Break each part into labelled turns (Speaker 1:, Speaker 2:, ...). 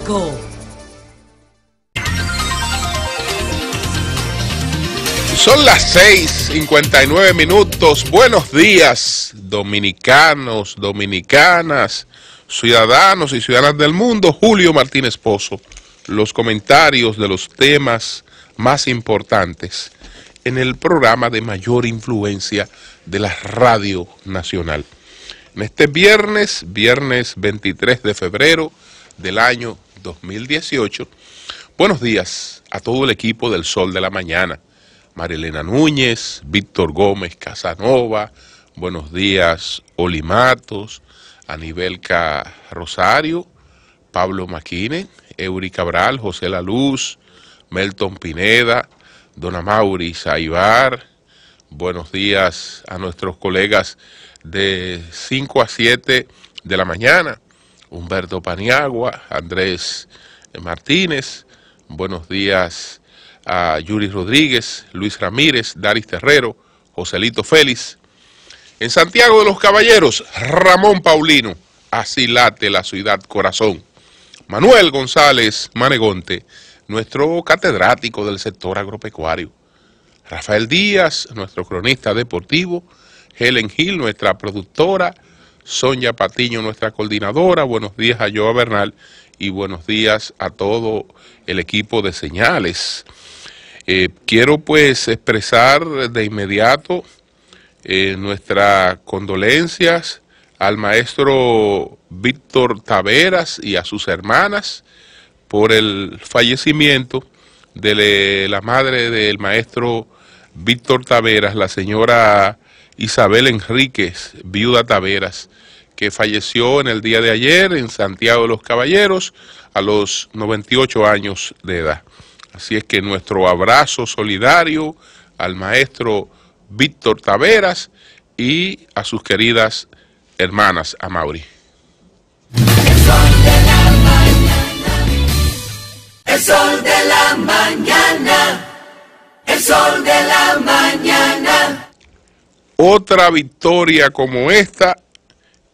Speaker 1: México.
Speaker 2: Son las 6:59 minutos. Buenos días, dominicanos, dominicanas, ciudadanos y ciudadanas del mundo. Julio Martínez Pozo, los comentarios de los temas más importantes en el programa de mayor influencia de la Radio Nacional. En este viernes 23 de febrero del año 2018, buenos días a todo el equipo del Sol de la Mañana. Marilena Núñez, Víctor Gómez Casanova, buenos días Oli Matos, Anibelca Rosario, Pablo Maquine, Eury Cabral, José La Luz, Melton Pineda, Dona Mauri Saibar. Buenos días a nuestros colegas de 5 a 7 de la mañana, Humberto Paniagua, Andrés Martínez. Buenos días a Yuri Rodríguez, Luis Ramírez, Daris Terrero, Joselito Félix. En Santiago de los Caballeros, Ramón Paulino, así late la ciudad corazón. Manuel González Manegonte, nuestro catedrático del sector agropecuario. Rafael Díaz, nuestro cronista deportivo. Helen Gil, nuestra productora. Sonia Patiño, nuestra coordinadora. Buenos días a Joa Bernal y buenos días a todo el equipo de Señales. Quiero pues expresar de inmediato nuestras condolencias al maestro Víctor Taveras y a sus hermanas por el fallecimiento de la madre del maestro Víctor Taveras, la señora Isabel Enríquez, viuda Taveras, que falleció en el día de ayer en Santiago de los Caballeros a los 98 años de edad. Así es que nuestro abrazo solidario al maestro Víctor Taveras y a sus queridas hermanas, a Mauri.
Speaker 1: El sol de la mañana, el sol de la mañana.
Speaker 2: Otra victoria como esta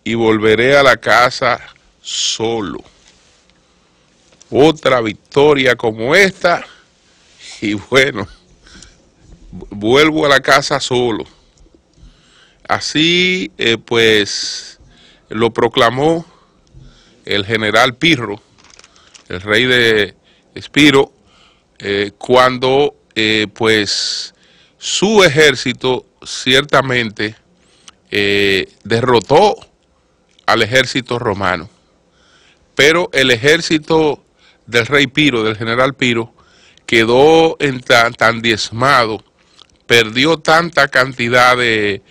Speaker 2: y volveré a la casa solo. Otra victoria como esta y bueno, vuelvo a la casa solo. Así pues lo proclamó el general Pirro, el rey de Espiro, cuando pues su ejército ciertamente derrotó al ejército romano, pero el ejército del rey Piro, del general Piro, quedó tan diezmado, perdió tanta cantidad de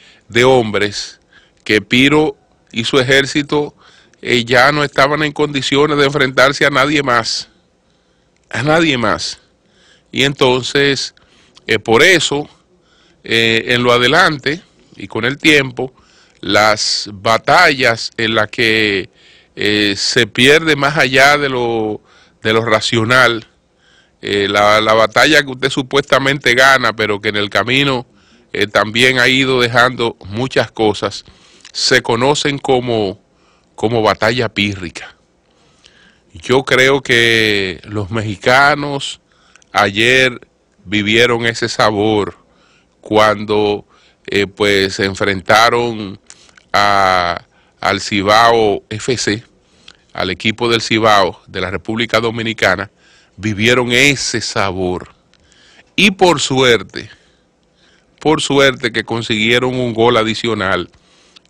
Speaker 2: hombres que Piro y su ejército ya no estaban en condiciones de enfrentarse a nadie más, y entonces por eso en lo adelante y con el tiempo las batallas en las que se pierde más allá de lo racional, la batalla que usted supuestamente gana, pero que en el camino también ha ido dejando muchas cosas, se conocen como batalla pírrica. Yo creo que los mexicanos ayer vivieron ese sabor cuando pues se enfrentaron al Cibao FC, al equipo del Cibao de la República Dominicana. Vivieron ese sabor y por suerte que consiguieron un gol adicional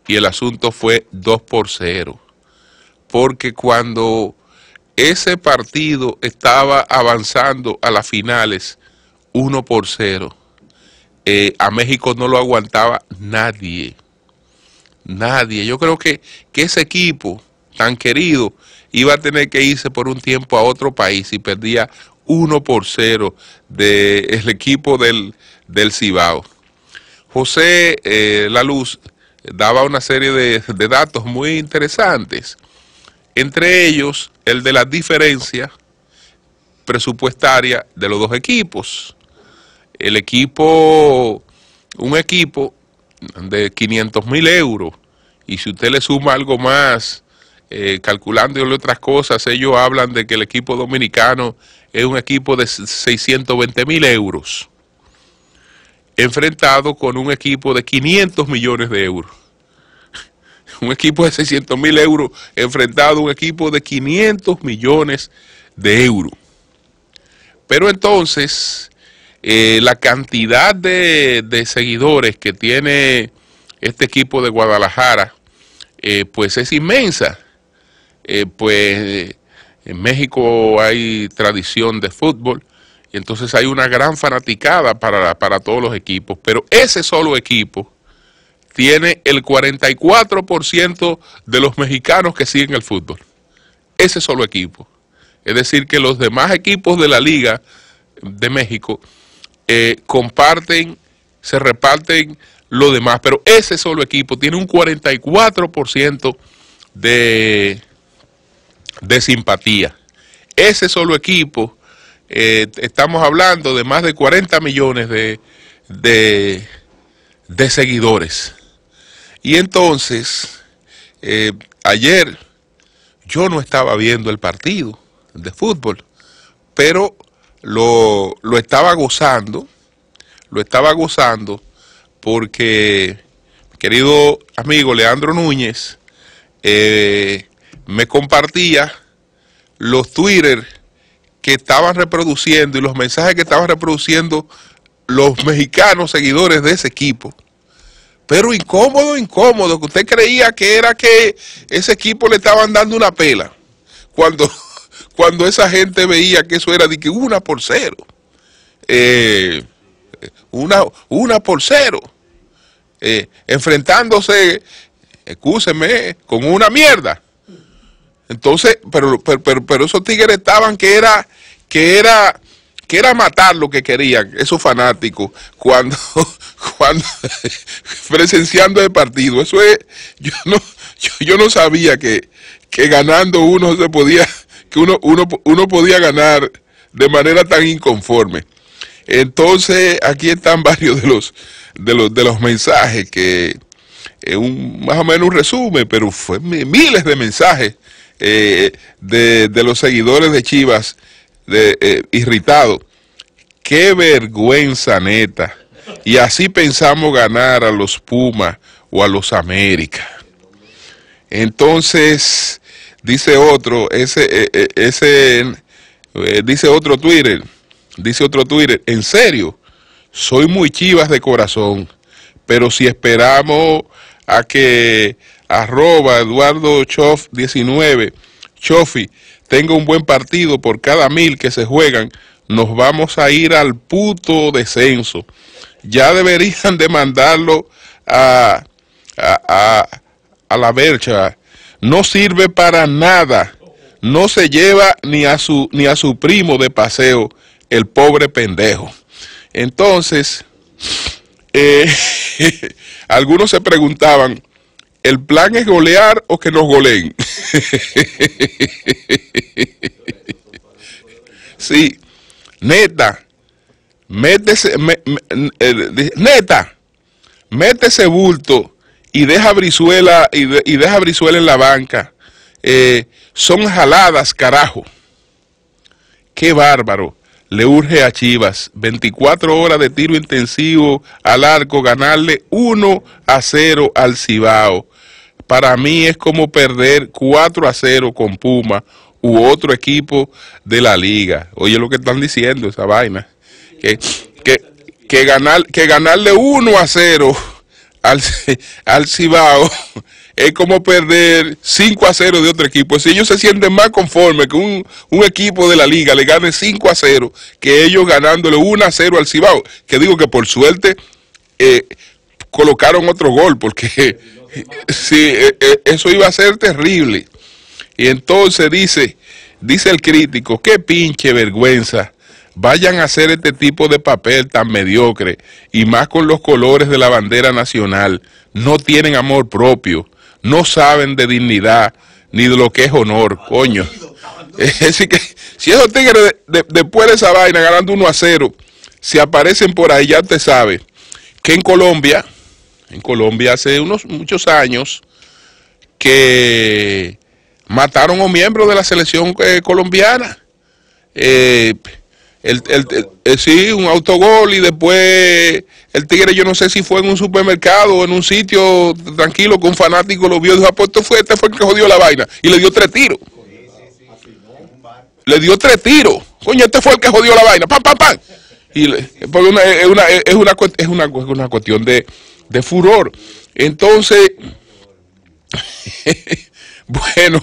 Speaker 2: y el asunto fue 2-0, porque cuando ese partido estaba avanzando a las finales 1-0, a México no lo aguantaba nadie. Yo creo que ese equipo tan querido iba a tener que irse por un tiempo a otro país y perdía 1-0 del equipo del Cibao. José La Luz daba una serie de datos muy interesantes, entre ellos el de la diferencia presupuestaria de los dos equipos. Un equipo de 500.000 euros, y si usted le suma algo más calculando y otras cosas, ellos hablan de que el equipo dominicano es un equipo de 620.000 euros, enfrentado con un equipo de 500 millones de euros. Un equipo de 600.000 euros enfrentado a un equipo de 500 millones de euros. Pero entonces, la cantidad de seguidores que tiene este equipo de Guadalajara, pues es inmensa. Pues en México hay tradición de fútbol, y entonces hay una gran fanaticada para todos los equipos, pero ese solo equipo tiene el 44% de los mexicanos que siguen el fútbol. Ese solo equipo. Es decir, que los demás equipos de la Liga de México comparten, se reparten lo demás, pero ese solo equipo tiene un 44% de simpatía. Ese solo equipo, estamos hablando de más de 40 millones de seguidores. Y entonces, ayer yo no estaba viendo el partido de fútbol, pero lo estaba gozando porque mi querido amigo Leandro Núñez me compartía los Twitter que estaban reproduciendo y los mensajes que estaban reproduciendo los mexicanos seguidores de ese equipo. Pero incómodo, que usted creía que era que ese equipo le estaban dando una pela, cuando esa gente veía que eso era de que 1-0, 1-0, enfrentándose, excúseme, con una mierda. Entonces, pero esos tigres estaban que era matar lo que querían, esos fanáticos, cuando presenciando el partido. Eso es, yo no sabía que ganando uno se podía, que uno podía ganar de manera tan inconforme. Entonces, aquí están varios de los mensajes que más o menos un resumen, pero fue miles de mensajes de los seguidores de Chivas irritados. ¡Qué vergüenza, neta! Y así pensamos ganar a los Pumas o a los América. Entonces, dice otro, dice otro Twitter, en serio, soy muy Chivas de corazón, pero si esperamos a que @EduardoChof19, Chofi, tenga un buen partido por cada 1000 que se juegan, nos vamos a ir al puto descenso. Ya deberían de mandarlo a la bercha. No sirve para nada. No se lleva ni a su primo de paseo, el pobre pendejo. Entonces, algunos se preguntaban, ¿el plan es golear o que nos goleen? Sí, neta, mete ese bulto y deja Brizuela en la banca. Son jaladas, carajo. Qué bárbaro. Le urge a Chivas 24 horas de tiro intensivo al arco, ganarle 1-0 al Cibao. Para mí es como perder 4-0 con Puma u otro equipo de la liga. Oye lo que están diciendo, esa vaina. Que ganarle 1-0 al Cibao es como perder 5-0 de otro equipo. Si ellos se sienten más conformes que un equipo de la liga le gane 5-0 que ellos ganándole 1-0 al Cibao, que digo que por suerte colocaron otro gol, porque sí, eso iba a ser terrible. Y entonces dice el crítico, qué pinche vergüenza, vayan a hacer este tipo de papel tan mediocre, y más con los colores de la bandera nacional. No tienen amor propio, no saben de dignidad, ni de lo que es honor, coño. Es decir que, si esos tigres después de esa vaina, ganando 1-0, si aparecen por ahí, ya usted sabe, que en Colombia hace muchos años, que mataron a un miembro de la selección colombiana. Sí, un autogol, y después el tigre, yo no sé si fue en un supermercado o en un sitio tranquilo, que un fanático lo vio y dijo, ah, pues este fue el que jodió la vaina, y le dio 3 tiros. Le dio 3 tiros. Coño, este fue el que jodió la vaina. ¡Pam, pam, pam! Porque es una cuestión de furor. Entonces, bueno,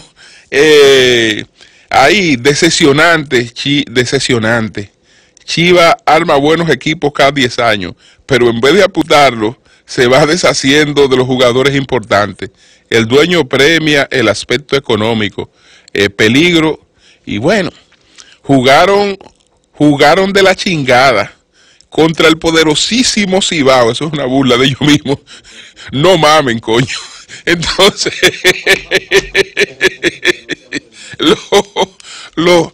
Speaker 2: ahí, decepcionante. Chivas arma buenos equipos cada 10 años, pero en vez de apuntarlo, se va deshaciendo de los jugadores importantes. El dueño premia el aspecto económico, peligro, y bueno, jugaron de la chingada contra el poderosísimo Cibao. Eso es una burla de ellos mismos. No mamen, coño. Entonces, los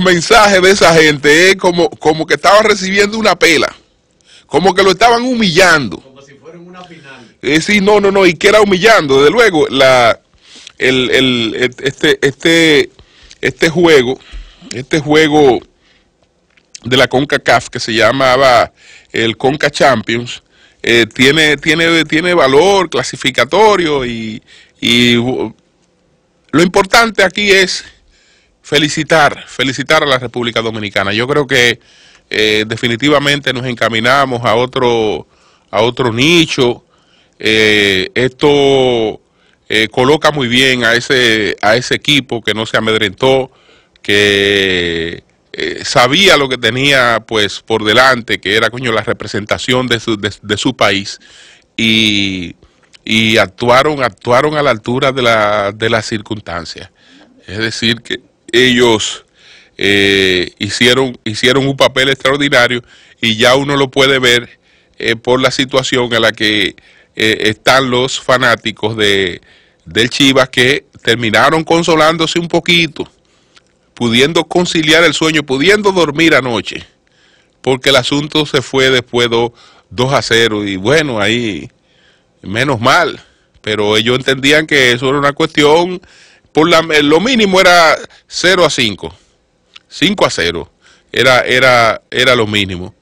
Speaker 2: mensajes de esa gente es como que estaban recibiendo una pela, como que lo estaban humillando. Como si fuera una final. Sí, no, y que era humillando. Desde luego, este juego de la CONCACAF, que se llamaba el CONCA Champions, tiene valor clasificatorio, y lo importante aquí es felicitar a la República Dominicana. Yo creo que definitivamente nos encaminamos a otro nicho. Esto coloca muy bien a ese equipo que no se amedrentó, que sabía lo que tenía pues por delante, que era, coño, la representación de su país, y actuaron a la altura de las circunstancias. Es decir, que ellos hicieron un papel extraordinario, y ya uno lo puede ver por la situación en la que están los fanáticos del Chivas, que terminaron consolándose un poquito, pudiendo conciliar el sueño, pudiendo dormir anoche, porque el asunto se fue después 2-0, y bueno, ahí menos mal, pero ellos entendían que eso era una cuestión, lo mínimo era 0-5, 5-0, era lo mínimo.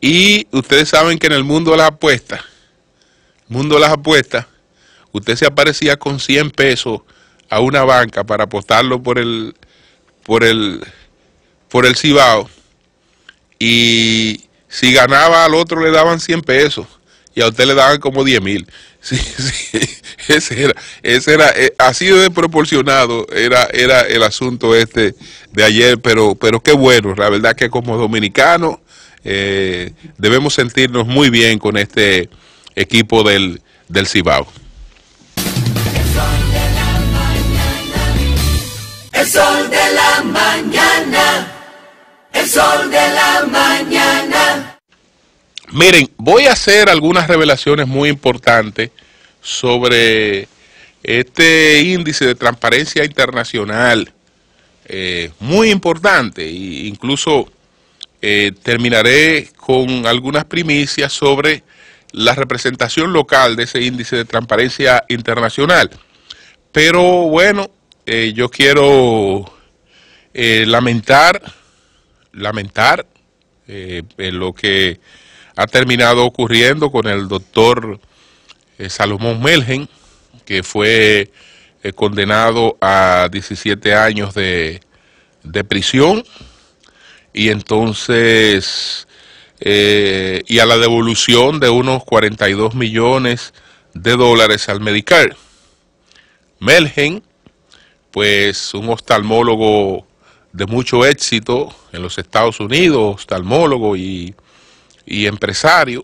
Speaker 2: Y ustedes saben que en el mundo de las apuestas, usted se aparecía con 100 pesos a una banca para apostarlo por el Cibao, y si ganaba al otro le daban 100 pesos, y a usted le daban como 10,000. Sí, ese era así de desproporcionado era el asunto de ayer, pero qué bueno. La verdad que como dominicanos debemos sentirnos muy bien con este equipo del Cibao.
Speaker 1: El sol de la mañana, el sol de la mañana.
Speaker 2: Miren, voy a hacer algunas revelaciones muy importantes sobre este índice de transparencia internacional, muy importante, e incluso terminaré con algunas primicias sobre la representación local de ese índice de transparencia internacional. Pero bueno, yo quiero lamentar lo que ha terminado ocurriendo con el doctor Salomón Melgen, que fue condenado a 17 años de prisión, y entonces y a la devolución de unos 42 millones de dólares al Medicare. Melgen, pues un oftalmólogo de mucho éxito en los Estados Unidos, oftalmólogo y empresario,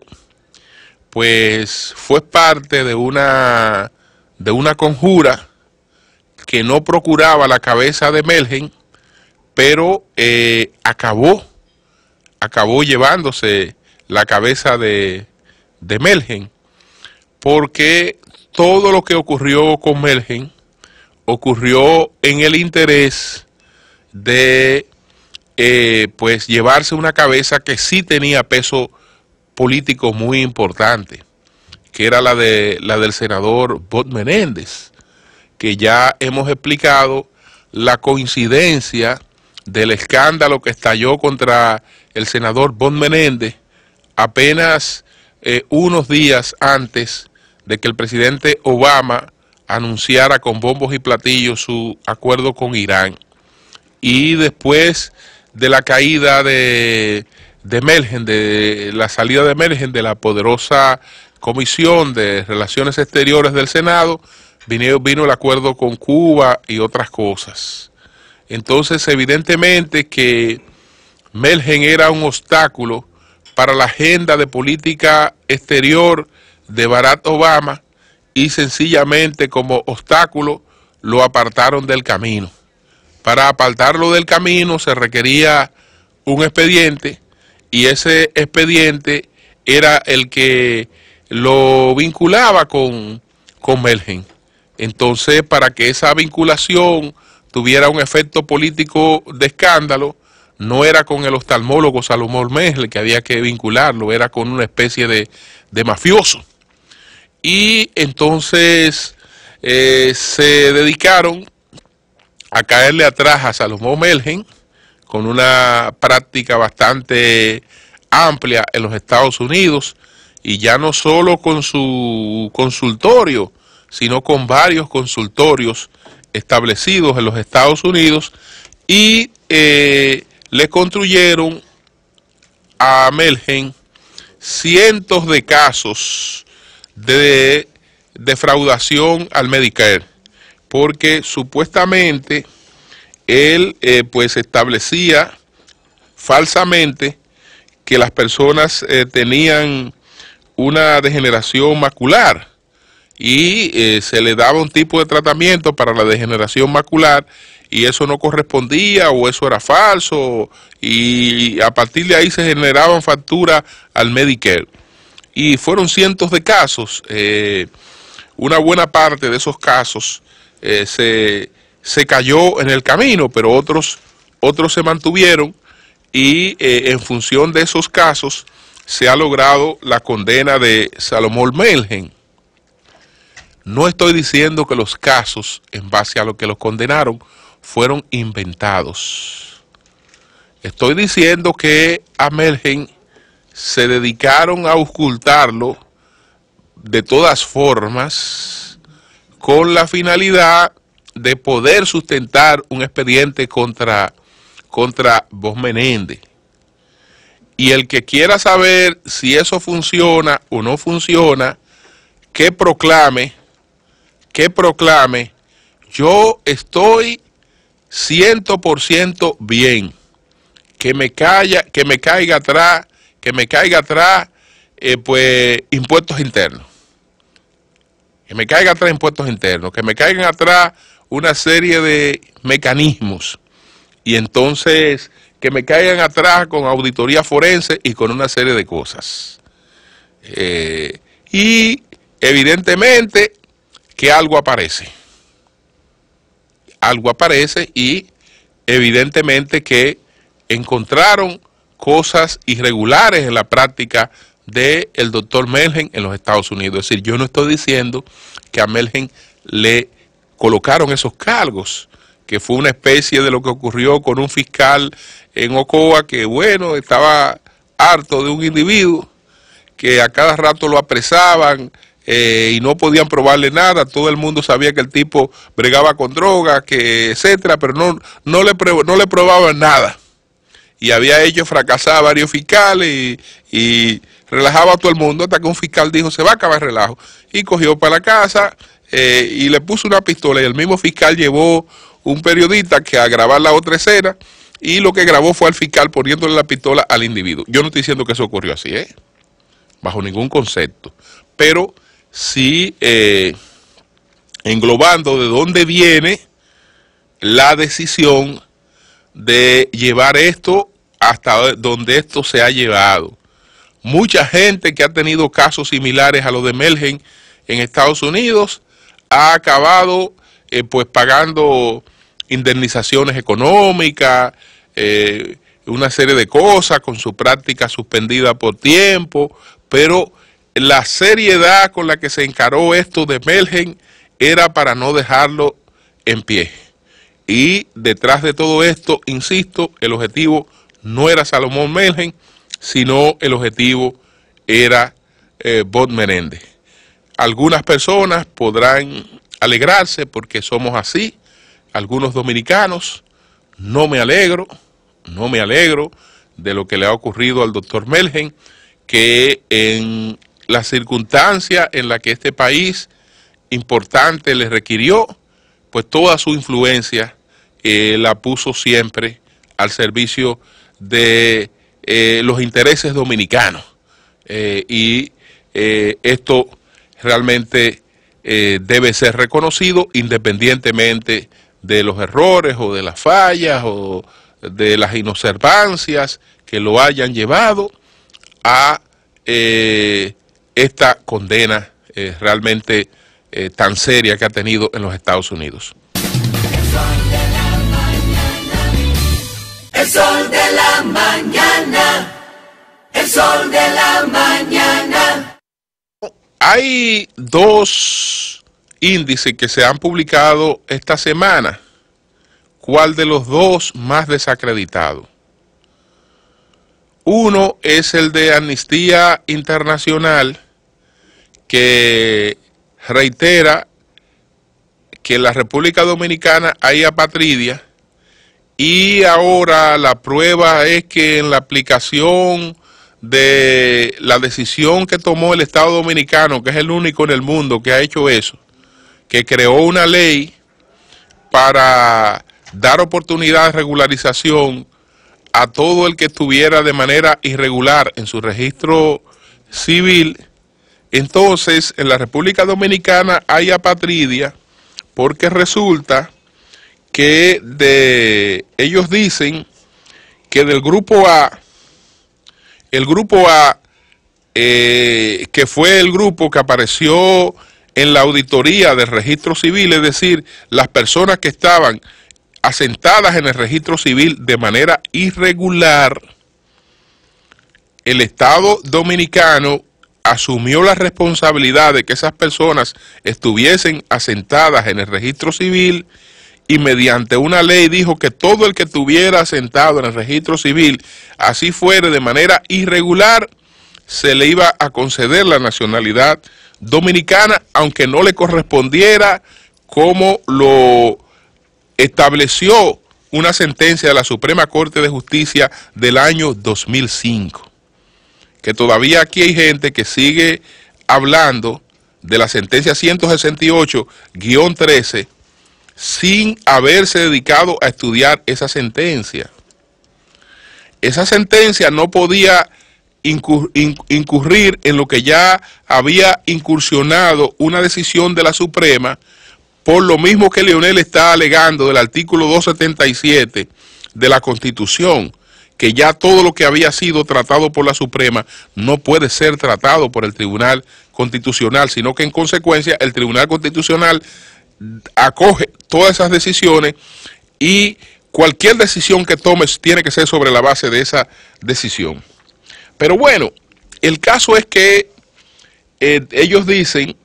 Speaker 2: pues fue parte de una conjura que no procuraba la cabeza de Melgen, pero acabó llevándose la cabeza de Melgen, porque todo lo que ocurrió con Melgen ocurrió en el interés de pues llevarse una cabeza que sí tenía peso político muy importante, que era la del senador Bob Menéndez, que ya hemos explicado la coincidencia del escándalo que estalló contra el senador Bob Menéndez apenas unos días antes de que el presidente Obama anunciara con bombos y platillos su acuerdo con Irán. Y después de la caída de Melgen, de la salida de Melgen de la poderosa Comisión de Relaciones Exteriores del Senado, vino el acuerdo con Cuba y otras cosas. Entonces, evidentemente que Melgen era un obstáculo para la agenda de política exterior de Barack Obama y sencillamente como obstáculo lo apartaron del camino. Para apartarlo del camino se requería un expediente y ese expediente era el que lo vinculaba con Melgen. Entonces, para que esa vinculación tuviera un efecto político de escándalo, no era con el oftalmólogo Salomón Melgen que había que vincularlo, era con una especie de mafioso. Y entonces se dedicaron a caerle atrás a Salomón Melgen con una práctica bastante amplia en los Estados Unidos, y ya no solo con su consultorio, sino con varios consultorios establecidos en los Estados Unidos, y le construyeron a Melgen cientos de casos de defraudación al Medicare, porque supuestamente él pues establecía falsamente que las personas tenían una degeneración macular y se le daba un tipo de tratamiento para la degeneración macular y eso no correspondía o eso era falso, y a partir de ahí se generaban facturas al Medicare. Y fueron cientos de casos, una buena parte de esos casos se cayó en el camino, pero otros se mantuvieron, y en función de esos casos se ha logrado la condena de Salomón Melgen. No estoy diciendo que los casos, en base a lo que los condenaron, fueron inventados. Estoy diciendo que a Melgen se dedicaron a ocultarlo de todas formas con la finalidad de poder sustentar un expediente contra Bob Menéndez. Y el que quiera saber si eso funciona o no funciona, que proclame, yo estoy 100% bien, que me caiga atrás, pues impuestos internos, que me caigan atrás una serie de mecanismos, y entonces que me caigan atrás con auditoría forense y con una serie de cosas. Y evidentemente que algo aparece y evidentemente que encontraron cosas irregulares en la práctica del doctor Melgen en los Estados Unidos. Es decir, yo no estoy diciendo que a Melgen le colocaron esos cargos, que fue una especie de lo que ocurrió con un fiscal en Ocoa, que bueno, estaba harto de un individuo que a cada rato lo apresaban y no podían probarle nada. Todo el mundo sabía que el tipo bregaba con droga, que etcétera, pero no le probaban nada. Y había hecho fracasar a varios fiscales y relajaba a todo el mundo, hasta que un fiscal dijo, se va a acabar el relajo, y cogió para la casa y le puso una pistola, y el mismo fiscal llevó un periodista que a grabar la otra escena, y lo que grabó fue al fiscal poniéndole la pistola al individuo. Yo no estoy diciendo que eso ocurrió así, bajo ningún concepto, pero sí englobando de dónde viene la decisión de llevar esto hasta donde esto se ha llevado. Mucha gente que ha tenido casos similares a los de Melgen en Estados Unidos ha acabado pues pagando indemnizaciones económicas, una serie de cosas con su práctica suspendida por tiempo, pero la seriedad con la que se encaró esto de Melgen era para no dejarlo en pie. Y detrás de todo esto, insisto, el objetivo no era Salomón Meléndez, sino el objetivo era Bob Menéndez. Algunas personas podrán alegrarse porque somos así, algunos dominicanos. No me alegro de lo que le ha ocurrido al doctor Meléndez, que en la circunstancia en la que este país importante le requirió, pues toda su influencia la puso siempre al servicio de los intereses dominicanos. Esto realmente debe ser reconocido independientemente de los errores o de las fallas o de las inobservancias que lo hayan llevado a esta condena realmente tan seria que ha tenido en los Estados Unidos.
Speaker 1: El sol de la mañana, el sol de la mañana.
Speaker 2: Hay dos índices que se han publicado esta semana. ¿Cuál de los dos más desacreditado? Uno es el de Amnistía Internacional, que reitera que en la República Dominicana hay apatridia, y ahora la prueba es que en la aplicación de la decisión que tomó el Estado Dominicano, que es el único en el mundo que ha hecho eso, que creó una ley para dar oportunidad de regularización a todo el que estuviera de manera irregular en su registro civil. Entonces, en la República Dominicana hay apatridia porque resulta que ellos dicen que del grupo A, el grupo A, que fue el grupo que apareció en la auditoría del registro civil, es decir, las personas que estaban asentadas en el registro civil de manera irregular, el Estado Dominicano asumió la responsabilidad de que esas personas estuviesen asentadas en el registro civil, y mediante una ley dijo que todo el que estuviera asentado en el registro civil, así fuere de manera irregular, se le iba a conceder la nacionalidad dominicana, aunque no le correspondiera, como lo estableció una sentencia de la Suprema Corte de Justicia del año 2005. Que todavía aquí hay gente que sigue hablando de la sentencia 168-13 sin haberse dedicado a estudiar esa sentencia. Esa sentencia no podía incurrir en lo que ya había incursionado una decisión de la Suprema, por lo mismo que Leonel está alegando del artículo 277 de la Constitución, que ya todo lo que había sido tratado por la Suprema no puede ser tratado por el Tribunal Constitucional, sino que en consecuencia el Tribunal Constitucional acoge todas esas decisiones, y cualquier decisión que tomes tiene que ser sobre la base de esa decisión. Pero bueno, el caso es que ellos dicen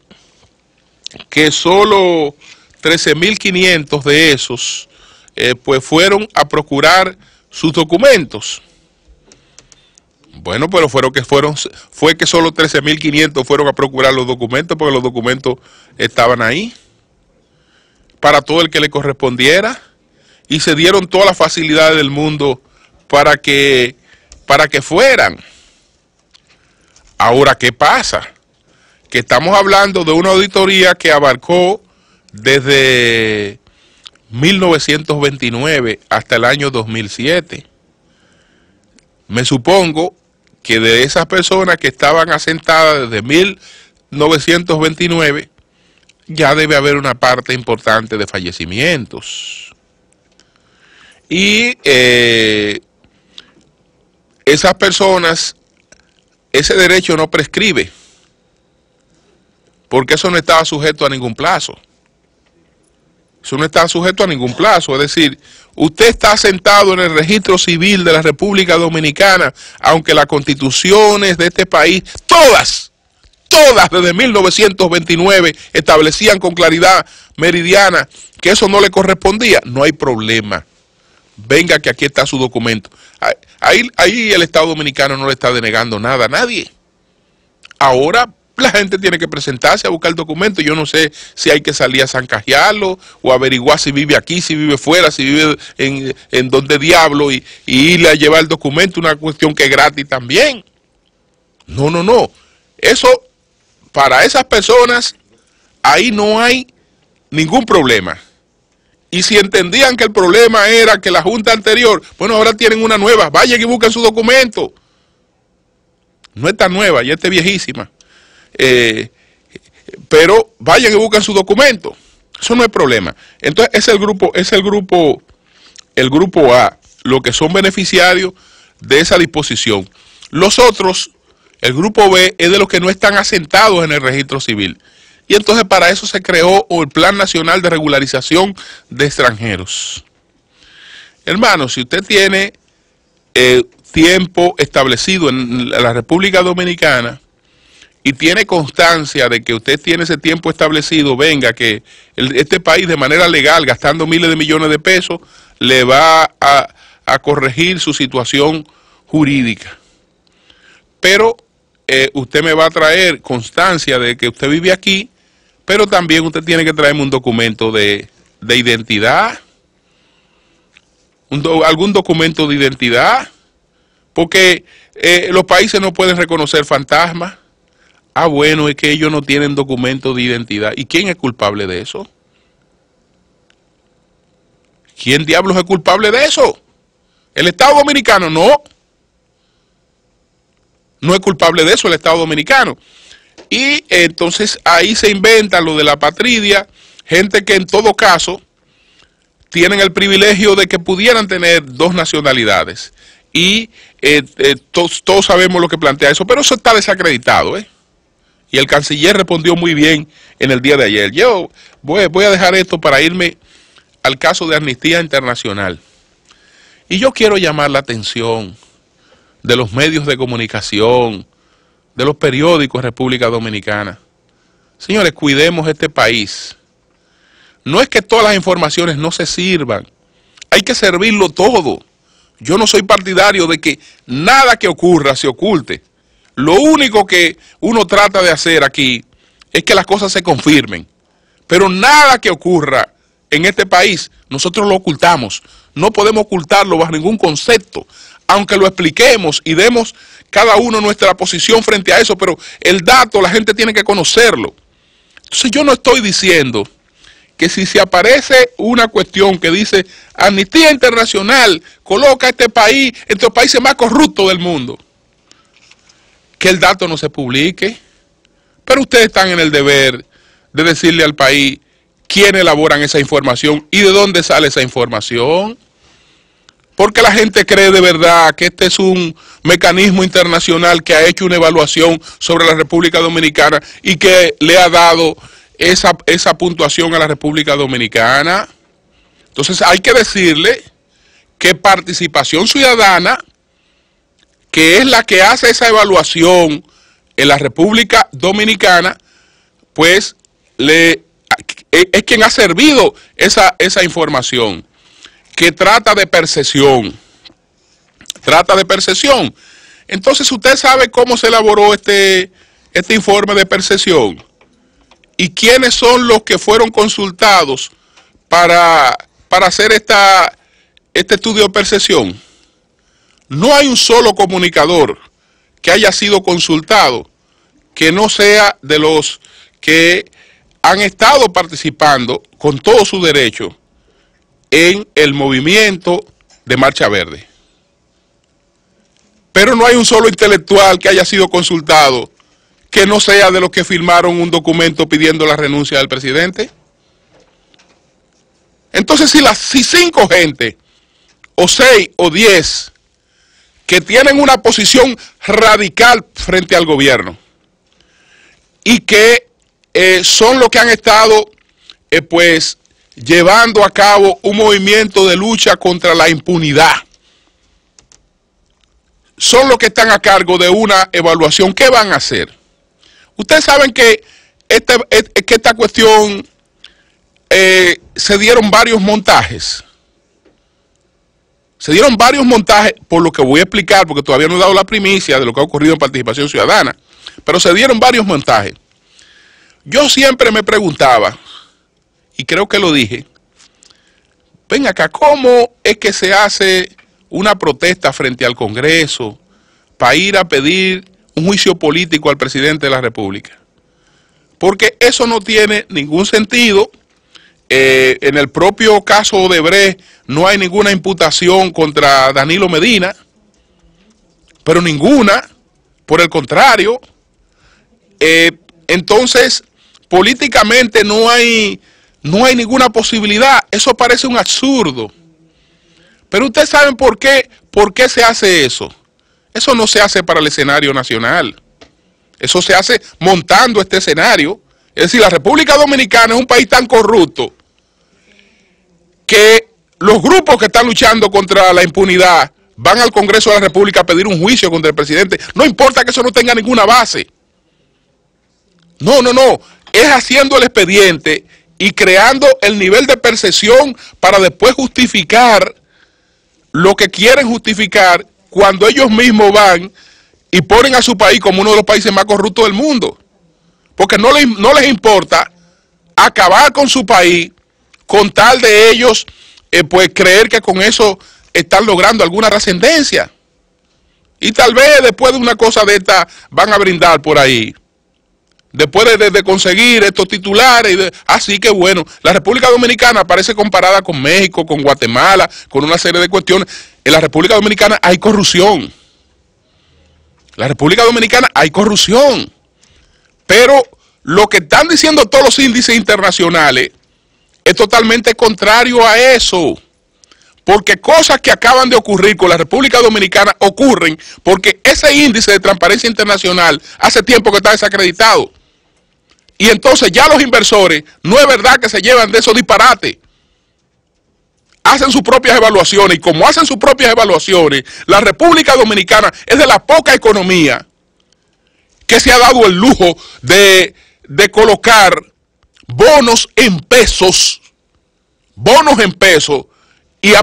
Speaker 2: que solo 13.500 de esos pues fueron a procurar sus documentos. Bueno, pero fue que solo 13.500 fueron a procurar los documentos, porque los documentos estaban ahí para todo el que le correspondiera, y se dieron todas las facilidades del mundo para que fueran. Ahora, ¿qué pasa? Que estamos hablando de una auditoría que abarcó desde 1929 hasta el año 2007. Me supongo que de esas personas que estaban asentadas desde 1929, ya debe haber una parte importante de fallecimientos. Y esas personas, ese derecho no prescribe, porque eso no estaba sujeto a ningún plazo. Eso no está sujeto a ningún plazo. Es decir, usted está asentado en el registro civil de la República Dominicana, aunque las constituciones de este país, todas desde 1929 establecían con claridad meridiana que eso no le correspondía. No hay problema. Venga que aquí está su documento. Ahí el Estado Dominicano no le está denegando nada a nadie. Ahora la gente tiene que presentarse a buscar documentos. Yo no sé si hay que salir a zancajearlo o averiguar si vive aquí, si vive fuera, si vive en donde diablo y irle a llevar el documento, una cuestión que es gratis también. No. Eso, para esas personas, ahí no hay ningún problema. Y si entendían que el problema era que la junta anterior, bueno, ahora tienen una nueva, vayan y busquen su documento. No es tan nueva, ya está viejísima. Pero vayan y busquen su documento. Eso no es problema. Entonces, es el grupo A, los que son beneficiarios de esa disposición. Los otros, el grupo B, es de los que no están asentados en el registro civil. Y entonces para eso se creó el Plan Nacional de Regularización de Extranjeros. Hermano, si usted tiene tiempo establecido en la República Dominicana y tiene constancia de que usted tiene ese tiempo establecido, venga, que este país de manera legal, gastando miles de millones de pesos, le va a corregir su situación jurídica. Pero usted me va a traer constancia de que usted vive aquí, pero también usted tiene que traerme un documento de identidad, algún documento de identidad, porque los países no pueden reconocer fantasmas. Ah, bueno, es que ellos no tienen documento de identidad. ¿Y quién es culpable de eso? ¿Quién diablos es culpable de eso? ¿El Estado Dominicano? No. No es culpable de eso el Estado Dominicano. Y entonces ahí se inventa lo de la patria, gente que en todo caso tienen el privilegio de que pudieran tener dos nacionalidades. Y todos sabemos lo que plantea eso, pero eso está desacreditado, Y el canciller respondió muy bien en el día de ayer. Yo voy a dejar esto para irme al caso de Amnistía Internacional. Y yo quiero llamar la atención de los medios de comunicación, de los periódicos en República Dominicana. Señores, cuidemos este país. No es que todas las informaciones no se sirvan, hay que servirlo todo. Yo no soy partidario de que nada que ocurra se oculte. Lo único que uno trata de hacer aquí es que las cosas se confirmen. Pero nada que ocurra en este país, nosotros lo ocultamos. No podemos ocultarlo bajo ningún concepto, aunque lo expliquemos y demos cada uno nuestra posición frente a eso, pero el dato la gente tiene que conocerlo. Entonces yo no estoy diciendo que si se aparece una cuestión que dice Amnistía Internacional coloca a este país entre los países más corruptos del mundo, que el dato no se publique, pero ustedes están en el deber de decirle al país quién elaboran esa información y de dónde sale esa información. Porque la gente cree de verdad que este es un mecanismo internacional que ha hecho una evaluación sobre la República Dominicana y que le ha dado esa puntuación a la República Dominicana. Entonces hay que decirle que Participación Ciudadana, que es la que hace esa evaluación en la República Dominicana, pues es quien ha servido esa información, que trata de percepción. Entonces usted sabe cómo se elaboró este informe de percepción y quiénes son los que fueron consultados para hacer este estudio de percepción. No hay un solo comunicador que haya sido consultado que no sea de los que han estado participando con todo su derecho en el movimiento de Marcha Verde. Pero no hay un solo intelectual que haya sido consultado que no sea de los que firmaron un documento pidiendo la renuncia del presidente. Entonces, si 5 gente, o 6 o 10, que tienen una posición radical frente al gobierno, y que son los que han estado, pues, llevando a cabo un movimiento de lucha contra la impunidad, son los que están a cargo de una evaluación, ¿qué van a hacer? Ustedes saben que esta cuestión se dieron varios montajes. Se dieron varios montajes, por lo que voy a explicar, porque todavía no he dado la primicia de lo que ha ocurrido en Participación Ciudadana, pero se dieron varios montajes. Yo siempre me preguntaba, y creo que lo dije, ven acá, ¿cómo es que se hace una protesta frente al Congreso para ir a pedir un juicio político al presidente de la República? Porque eso no tiene ningún sentido. En el propio caso Odebrecht no hay ninguna imputación contra Danilo Medina, pero ninguna, por el contrario. Entonces, políticamente no hay ninguna posibilidad. Eso parece un absurdo. Pero ustedes saben por qué se hace eso. Eso no se hace para el escenario nacional. Eso se hace montando este escenario. Es decir, la República Dominicana es un país tan corrupto que los grupos que están luchando contra la impunidad van al Congreso de la República a pedir un juicio contra el presidente. No importa que eso no tenga ninguna base. No. Es haciendo el expediente y creando el nivel de percepción para después justificar lo que quieren justificar cuando ellos mismos van y ponen a su país como uno de los países más corruptos del mundo. Porque no les importa acabar con su país con tal de ellos pues creer que con eso están logrando alguna trascendencia. Y tal vez después de una cosa de esta van a brindar por ahí. Después de conseguir estos titulares. Así que bueno, la República Dominicana parece comparada con México, con Guatemala, con una serie de cuestiones. En la República Dominicana hay corrupción. En la República Dominicana hay corrupción. Pero lo que están diciendo todos los índices internacionales es totalmente contrario a eso. Porque cosas que acaban de ocurrir con la República Dominicana ocurren porque ese índice de transparencia internacional hace tiempo que está desacreditado. Y entonces ya los inversores, no es verdad que se llevan de esos disparates. Hacen sus propias evaluaciones y como hacen sus propias evaluaciones, la República Dominicana es de la poca economía que se ha dado el lujo de colocar bonos en pesos, y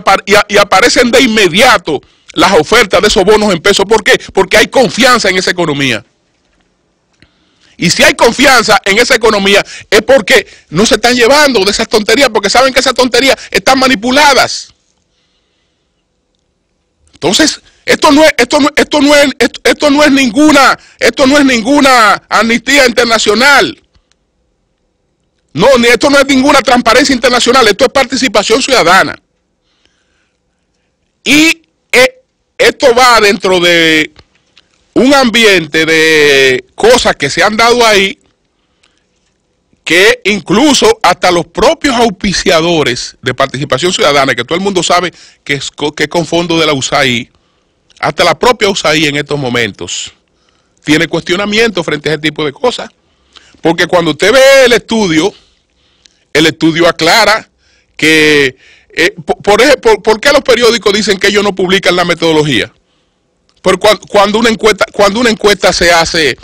Speaker 2: aparecen de inmediato las ofertas de esos bonos en pesos. ¿Por qué? Porque hay confianza en esa economía. Y si hay confianza en esa economía es porque no se están llevando de esas tonterías, porque saben que esas tonterías están manipuladas. Entonces, esto no es ninguna amnistía internacional. Esto no es ninguna transparencia internacional, esto es participación ciudadana. Y esto va dentro de un ambiente de cosas que se han dado ahí, que incluso hasta los propios auspiciadores de participación ciudadana, que todo el mundo sabe que es con fondos de la USAID, hasta la propia USAID en estos momentos tiene cuestionamiento frente a ese tipo de cosas. Porque cuando usted ve el estudio aclara que, por ejemplo, ¿por qué los periódicos dicen que ellos no publican la metodología? Porque cuando una encuesta se hace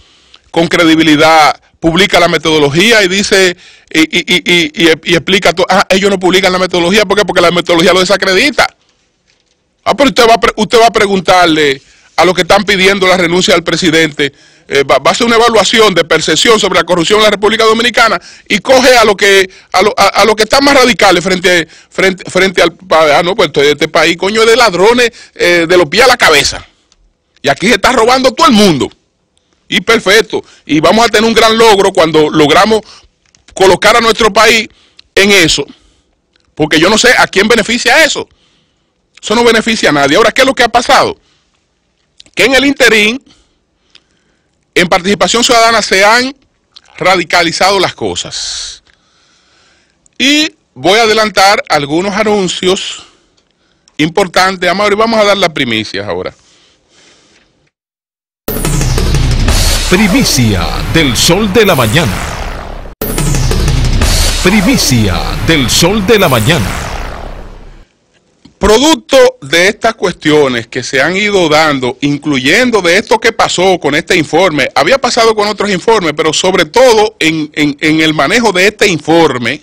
Speaker 2: con credibilidad, publica la metodología y dice y explica todo. Ellos no publican la metodología, ¿por qué? Porque la metodología lo desacredita. Pero usted va a preguntarle a los que están pidiendo la renuncia del presidente, va a hacer una evaluación de percepción sobre la corrupción en la República Dominicana y coge a lo que están más radicales frente al pues este país, coño, es de ladrones de los pies a la cabeza. Y aquí se está robando todo el mundo. Y perfecto. Y vamos a tener un gran logro cuando logramos colocar a nuestro país en eso. Porque yo no sé a quién beneficia eso. Eso no beneficia a nadie. Ahora, ¿qué es lo que ha pasado? Que en el interín, en participación ciudadana, se han radicalizado las cosas. Y voy a adelantar algunos anuncios importantes. Vamos a dar las primicias ahora.
Speaker 3: Primicia del Sol de la Mañana. Primicia del Sol de la Mañana.
Speaker 2: Producto de estas cuestiones que se han ido dando, incluyendo de esto que pasó con este informe, había pasado con otros informes, pero sobre todo en el manejo de este informe,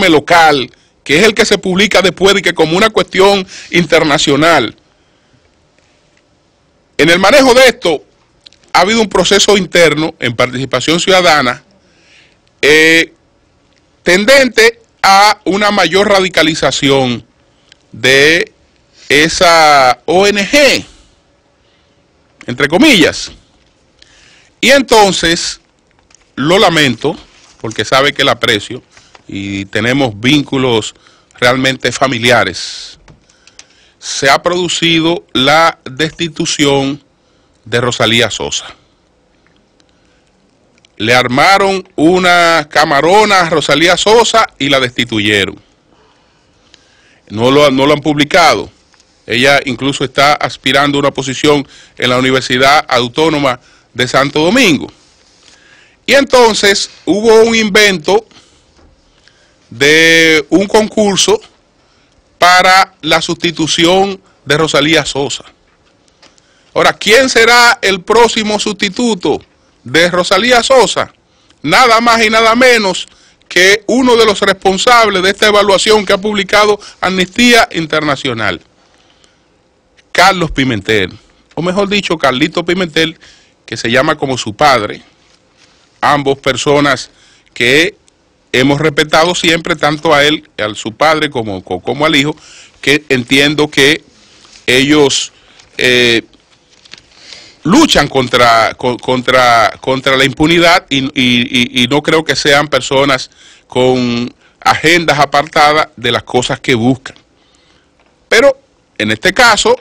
Speaker 2: local, que es el que se publica después y que como una cuestión internacional. En el manejo de esto ha habido un proceso interno en participación ciudadana tendente a una mayor radicalización de esa ONG, entre comillas. Y entonces, lo lamento, porque sabe que la aprecio y tenemos vínculos realmente familiares. Se ha producido la destitución de Rosalía Sosa. Le armaron una camarona a Rosalía Sosa y la destituyeron. No lo han publicado. Ella incluso está aspirando a una posición en la Universidad Autónoma de Santo Domingo. Y entonces hubo un invento de un concurso para la sustitución de Rosalía Sosa. Ahora, ¿quién será el próximo sustituto de Rosalía Sosa? Nada más y nada menos que uno de los responsables de esta evaluación que ha publicado Amnistía Internacional, Carlos Pimentel, o mejor dicho, Carlito Pimentel, que se llama como su padre. Ambos personas que hemos respetado siempre, tanto a él, a su padre, como al hijo, que entiendo que ellos luchan contra la impunidad y no creo que sean personas con agendas apartadas de las cosas que buscan. Pero en este caso,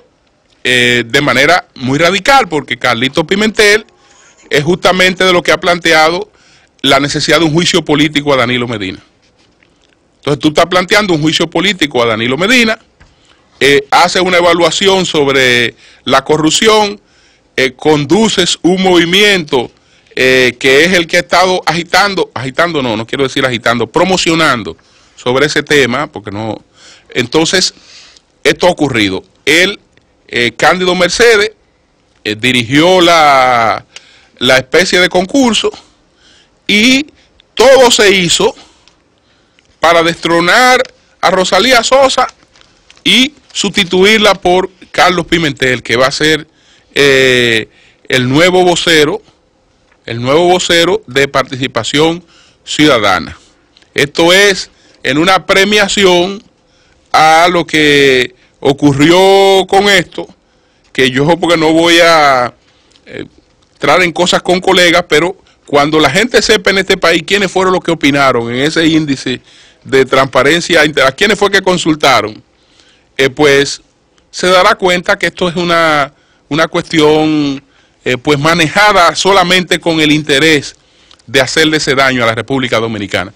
Speaker 2: de manera muy radical, porque Carlito Pimentel es justamente de lo que ha planteado la necesidad de un juicio político a Danilo Medina. Entonces tú estás planteando un juicio político a Danilo Medina, haces una evaluación sobre la corrupción, conduces un movimiento que es el que ha estado promocionando sobre ese tema, porque no. Entonces, esto ha ocurrido. Él, Cándido Mercedes, dirigió la especie de concurso y todo se hizo para destronar a Rosalía Sosa y sustituirla por Carlos Pimentel, que va a ser el nuevo vocero de Participación Ciudadana. Esto es en una premiación a lo que ocurrió con esto, que yo porque no voy a entrar en cosas con colegas, pero cuando la gente sepa en este país quiénes fueron los que opinaron en ese índice de transparencia, a quiénes fue que consultaron, pues se dará cuenta que esto es una cuestión pues manejada solamente con el interés de hacerle ese daño a la República Dominicana.